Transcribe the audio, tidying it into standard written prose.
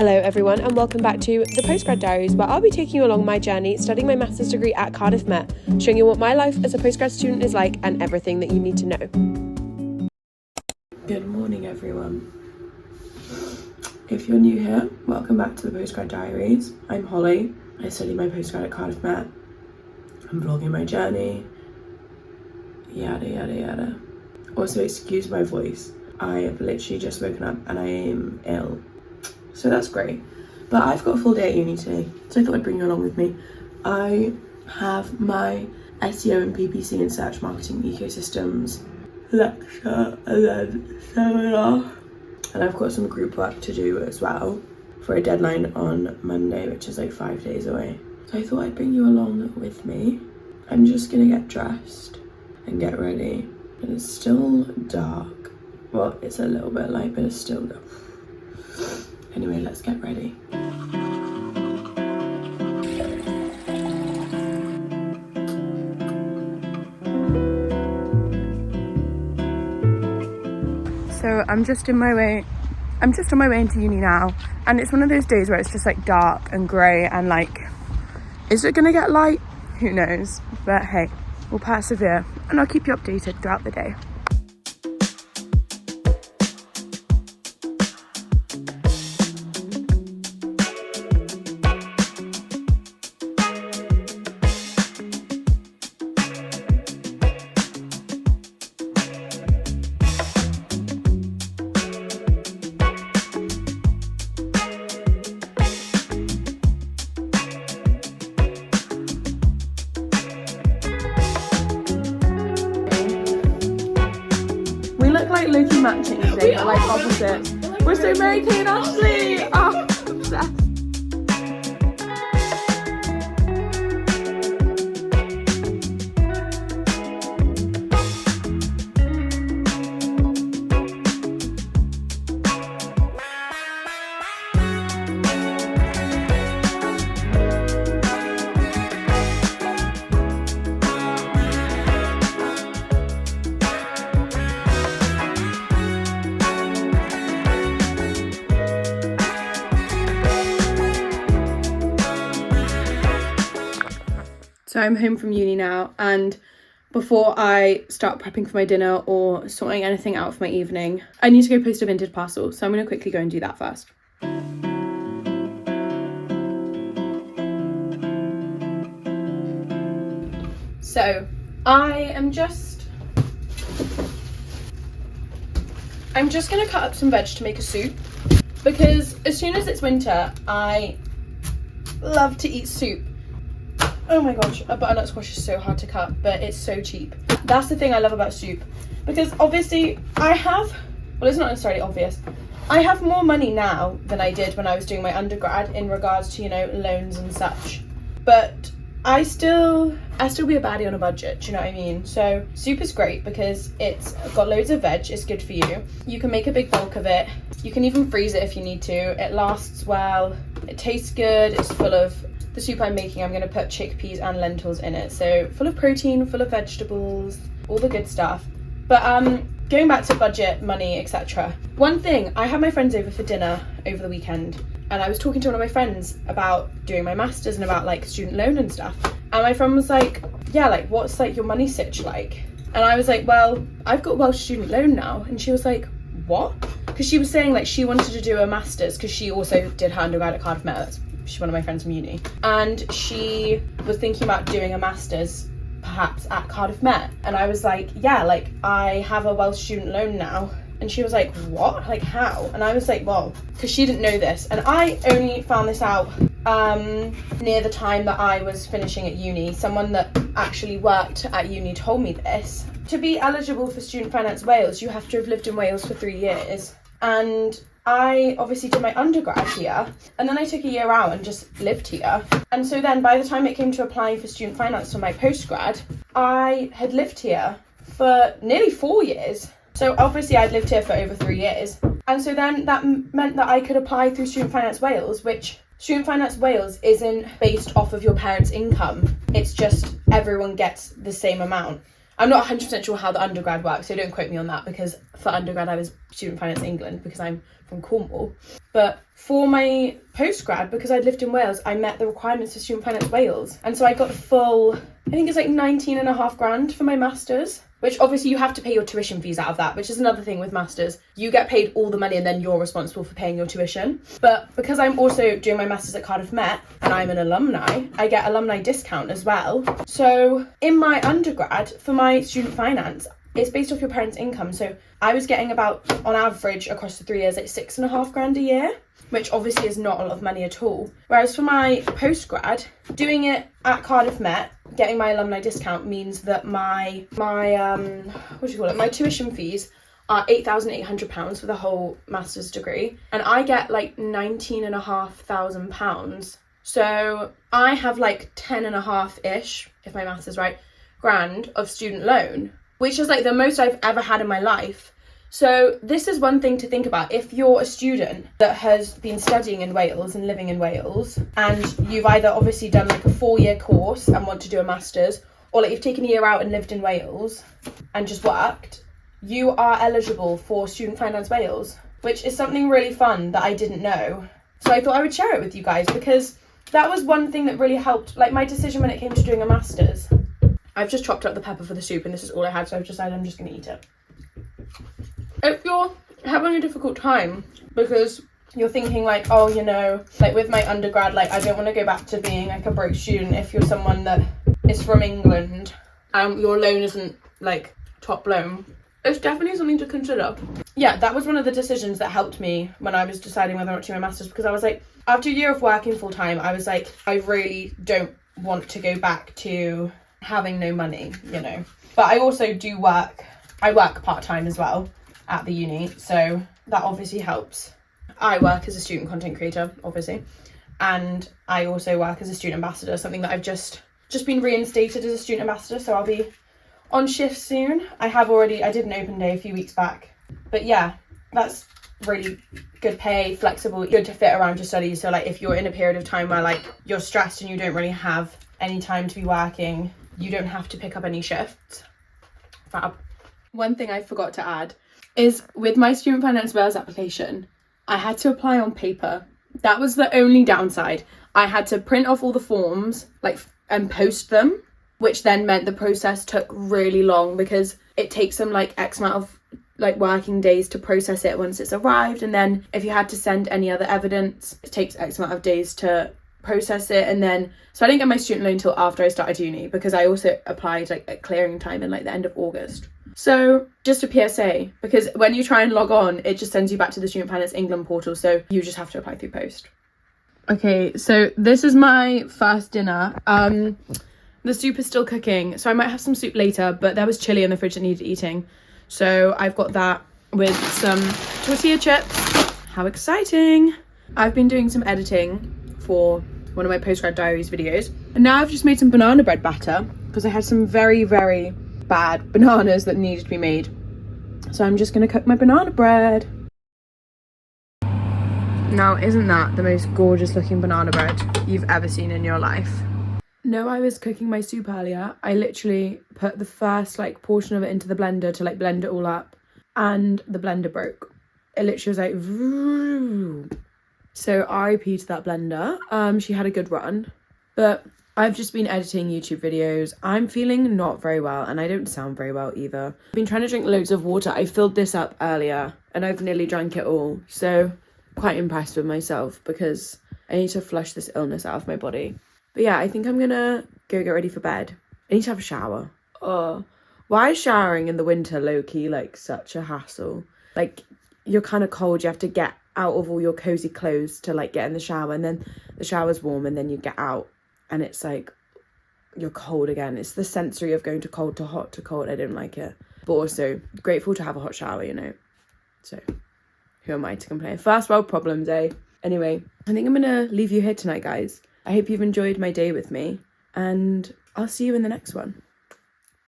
Hello everyone and welcome back to the Postgrad Diaries, where I'll be taking you along my journey studying my master's degree at Cardiff Met, showing you what my life as a postgrad student is like and everything that you need to know. Good morning everyone. If you're new here, welcome back to the Postgrad Diaries. I'm Holly. I study my postgrad at Cardiff Met. I'm vlogging my journey, yada yada yada. Also, excuse my voice. I have literally just woken up and I am ill. So that's great. But I've got a full day at uni today, so I thought I'd bring you along with me. I have my SEO and PPC and search marketing ecosystems lecture and then seminar. And I've got some group work to do as well for a deadline on Monday, which is like 5 days away. So I thought I'd bring you along with me. I'm just gonna get dressed and get ready. And it's still dark. Well, it's a little bit light, but it's still dark. Anyway, let's get ready. So I'm just on my way into uni now, and it's one of those days where it's just like dark and grey and like, is it gonna get light? Who knows? But hey, we'll persevere and I'll keep you updated throughout the day. Like low-key matching today, but like opposites. We're so Mary Kay and Ashley! Oh, obsessed. So I'm home from uni now, and before I start prepping for my dinner or sorting anything out for my evening, I need to go post a vintage parcel. So I'm going to quickly go and do that first. So I'm just going to cut up some veg to make a soup, because as soon as it's winter, I love to eat soup. Oh my gosh, a butternut squash is so hard to cut, but it's so cheap. That's the thing I love about soup, because obviously it's not necessarily obvious, I have more money now than I did when I was doing my undergrad in regards to, loans and such, but I still be a baddie on a budget, do you know what I mean? So soup is great because it's got loads of veg, it's good for you. You can make a big bulk of it. You can even freeze it if you need to. It lasts well, it tastes good, it's full of, the soup I'm making, I'm going to put chickpeas and lentils in it. So full of protein, full of vegetables, all the good stuff. But going back to budget, money, etc. One thing, I had my friends over for dinner over the weekend, and I was talking to one of my friends about doing my masters and about like student loan and stuff. And my friend was like, yeah, like what's like your money sitch like? And I was like, well, I've got Welsh student loan now. And she was like, what? Because she was saying like she wanted to do a masters because she also did her undergrad at Cardiff Met. She's one of my friends from uni, and she was thinking about doing a master's perhaps at Cardiff Met. And I was like, yeah, like I have a Welsh student loan now. And she was like, what? Like how? And I was like, well, because she didn't know this, and I only found this out near the time that I was finishing at uni. Someone that actually worked at uni told me this. To be eligible for Student Finance Wales, you have to have lived in Wales for 3 years, and I obviously did my undergrad here, and then I took a year out and just lived here. And so then by the time it came to applying for student finance for my postgrad, I had lived here for nearly 4 years. So obviously I'd lived here for over 3 years. And so then that meant that I could apply through Student Finance Wales, which Student Finance Wales isn't based off of your parents' income. It's just everyone gets the same amount. I'm not 100% sure how the undergrad works, so don't quote me on that, because for undergrad I was Student Finance England because I'm from Cornwall. But for my postgrad, because I'd lived in Wales, I met the requirements for Student Finance Wales. And so I got the full, I think it's like 19.5 grand for my masters, which obviously you have to pay your tuition fees out of that, which is another thing with masters. You get paid all the money and then you're responsible for paying your tuition. But because I'm also doing my masters at Cardiff Met and I'm an alumni, I get alumni discount as well. So in my undergrad, for my student finance, it's based off your parents' income. So I was getting about, on average, across the 3 years, like 6.5 grand a year, which obviously is not a lot of money at all. Whereas for my postgrad, doing it at Cardiff Met, getting my alumni discount means that my tuition fees are £8,800 for the whole master's degree. And I get like £19,500. So I have like 10.5-ish, if my maths is right, grand of student loan, which is like the most I've ever had in my life. So this is one thing to think about. If you're a student that has been studying in Wales and living in Wales, and you've either obviously done like a 4-year course and want to do a master's, or like you've taken a year out and lived in Wales and just worked, you are eligible for Student Finance Wales, which is something really fun that I didn't know. So I thought I would share it with you guys because that was one thing that really helped, like my decision when it came to doing a master's. I've just chopped up the pepper for the soup and this is all I had, so I've decided I'm just going to eat it. If you're having a difficult time because you're thinking like, oh, you know, like with my undergrad, like I don't want to go back to being like a broke student. If you're someone that is from England and your loan isn't like top loan, it's definitely something to consider. Yeah, that was one of the decisions that helped me when I was deciding whether or not to do my master's, because I was like, after a year of working full time, I was like, I really don't want to go back to having no money, you know. But I also do work. I work part-time as well at the uni, so that obviously helps. I work as a student content creator, obviously, and I also work as a student ambassador, something that I've just been reinstated as a student ambassador, so I'll be on shift soon. I did an open day a few weeks back, but yeah, that's really good pay, flexible, good to fit around your studies. So like if you're in a period of time where like you're stressed and you don't really have any time to be working, you don't have to pick up any shifts. Fab. One thing I forgot to add is with my Student Finance Wales application, I had to apply on paper. That was the only downside. I had to print off all the forms and post them, which then meant the process took really long because it takes them like X amount of like working days to process it once it's arrived. And then if you had to send any other evidence, it takes X amount of days to process it. And then so I didn't get my student loan until after I started uni, because I also applied like at clearing time in like the end of August. So just a PSA, because when you try and log on, it just sends you back to the Student Finance England portal, so you just have to apply through post. Okay, so this is my first dinner. The soup is still cooking, so I might have some soup later, but there was chili in the fridge that needed eating, so I've got that with some tortilla chips. How exciting! I've been doing some editing for one of my Postgrad Diaries videos, and now I've just made some banana bread batter because I had some very, very bad bananas that needed to be made. So I'm just gonna cook my banana bread. Now, isn't that the most gorgeous looking banana bread you've ever seen in your life? No, I was cooking my soup earlier. I literally put the first like portion of it into the blender to like blend it all up, and the blender broke. It literally was like vroom. So RIP to that blender. She had a good run, but I've just been editing YouTube videos. I'm feeling not very well, and I don't sound very well either. I've been trying to drink loads of water. I filled this up earlier and I've nearly drank it all, so quite impressed with myself because I need to flush this illness out of my body. But yeah, I think I'm gonna go get ready for bed. I need to have a shower. Oh, why is showering in the winter low-key like such a hassle? Like, you're kind of cold, you have to get out of all your cozy clothes to like get in the shower, and then the shower's warm and then you get out and it's like you're cold again. It's the sensory of going to cold to hot to cold. I don't like it, but also grateful to have a hot shower, you know. So who am I to complain? First world problems, eh? Anyway, I think I'm gonna leave you here tonight, guys. I hope you've enjoyed my day with me, and I'll see you in the next one.